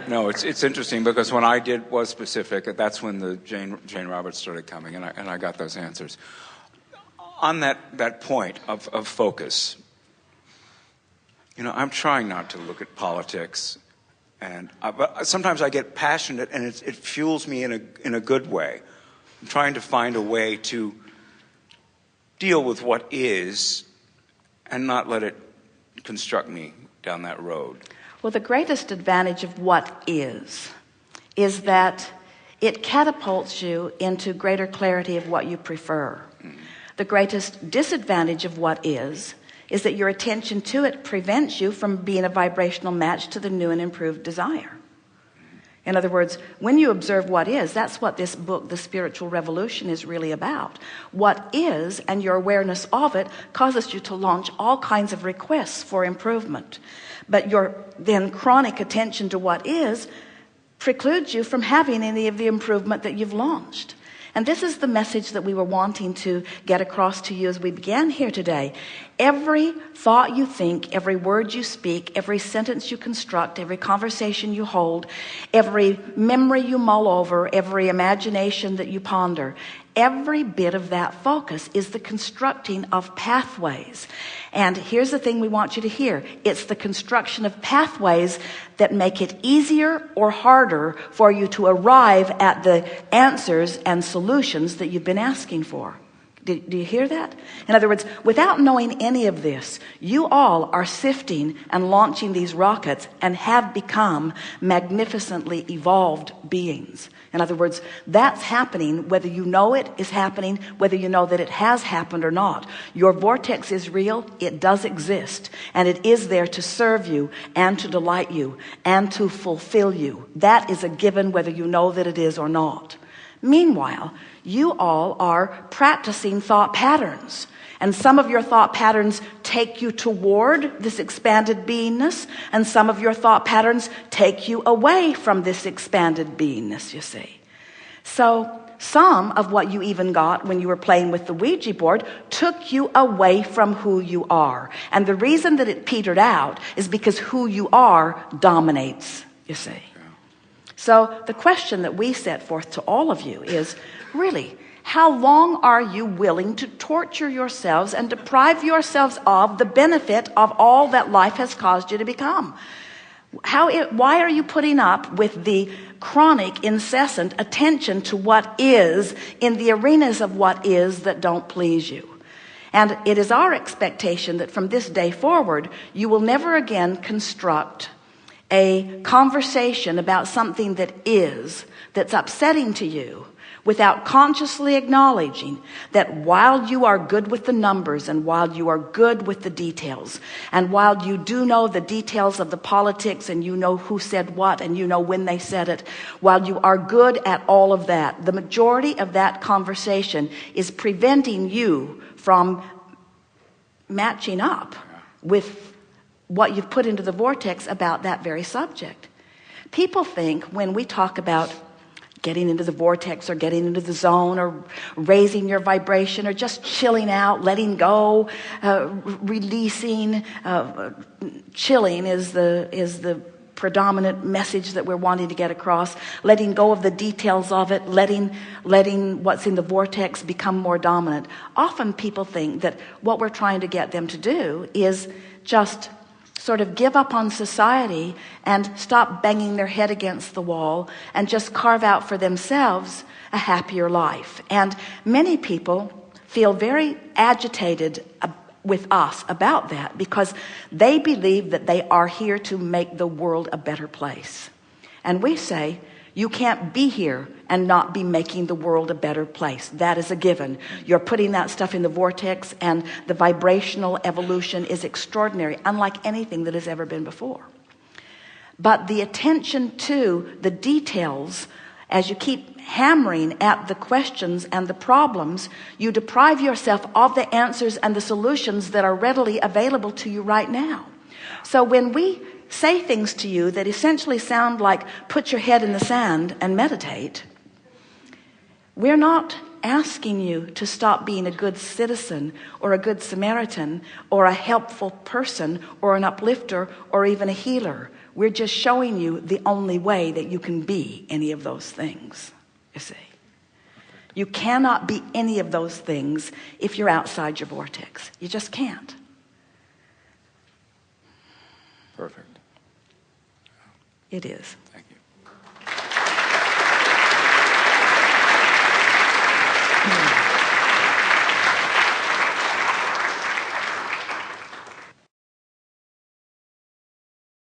No, it's interesting because when I was specific, that's when the Jane Roberts started coming, and I got those answers. On that point of focus, I'm trying not to look at politics, but sometimes I get passionate, and it fuels me in a good way. I'm trying to find a way to deal with what is, and not let it construct me down that road. Well, the greatest advantage of what is that it catapults you into greater clarity of what you prefer. The greatest disadvantage of what is that your attention to it prevents you from being a vibrational match to the new and improved desire. In other words, when you observe what is, that's what this book, The Spiritual Revolution, is really about. What is, and your awareness of it, causes you to launch all kinds of requests for improvement. But your then chronic attention to what is precludes you from having any of the improvement that you've launched. And this is the message that we were wanting to get across to you as we began here today. Every thought you think, every word you speak, every sentence you construct, every conversation you hold, every memory you mull over, every imagination that you ponder, every bit of that focus is the constructing of pathways. And here's the thing we want you to hear. It's the construction of pathways that make it easier or harder for you to arrive at the answers and solutions that you've been asking for. Do you hear that? In other words, without knowing any of this, you all are sifting and launching these rockets and have become magnificently evolved beings. In other words, that's happening whether you know it is happening, whether you know that it has happened or not. Your vortex is real, it does exist, and it is there to serve you and to delight you and to fulfill you. That is a given whether you know that it is or not. Meanwhile, you all are practicing thought patterns. And some of your thought patterns take you toward this expanded beingness, and some of your thought patterns take you away from this expanded beingness, you see. So some of what you even got when you were playing with the Ouija board took you away from who you are. And the reason that it petered out is because who you are dominates, you see. So the question that we set forth to all of you is, really, how long are you willing to torture yourselves and deprive yourselves of the benefit of all that life has caused you to become? Why are you putting up with the chronic, incessant attention to what is in the arenas of what is that don't please you? And it is our expectation that from this day forward, you will never again construct a conversation about something that's upsetting to you without consciously acknowledging that while you are good with the numbers and while you are good with the details and while you do know the details of the politics and you know who said what and you know when they said it, while you are good at all of that, the majority of that conversation is preventing you from matching up with what you've put into the vortex about that very subject. People think when we talk about getting into the vortex or getting into the zone or raising your vibration or just chilling out, letting go, releasing, chilling is the predominant message that we're wanting to get across, letting go of the details of it, letting what's in the vortex become more dominant. Often people think that what we're trying to get them to do is just sort of give up on society and stop banging their head against the wall and just carve out for themselves a happier life. And many people feel very agitated with us about that because they believe that they are here to make the world a better place. And we say, you can't be here and not be making the world a better place. That is a given. You're putting that stuff in the vortex, and the vibrational evolution is extraordinary, unlike anything that has ever been before. But the attention to the details, as you keep hammering at the questions and the problems, you deprive yourself of the answers and the solutions that are readily available to you right now. So when we say things to you that essentially sound like put your head in the sand and meditate, we're not asking you to stop being a good citizen or a good Samaritan or a helpful person or an uplifter or even a healer. We're just showing you the only way that you can be any of those things, you see. You cannot be any of those things if you're outside your vortex. You just can't. Perfect. It is.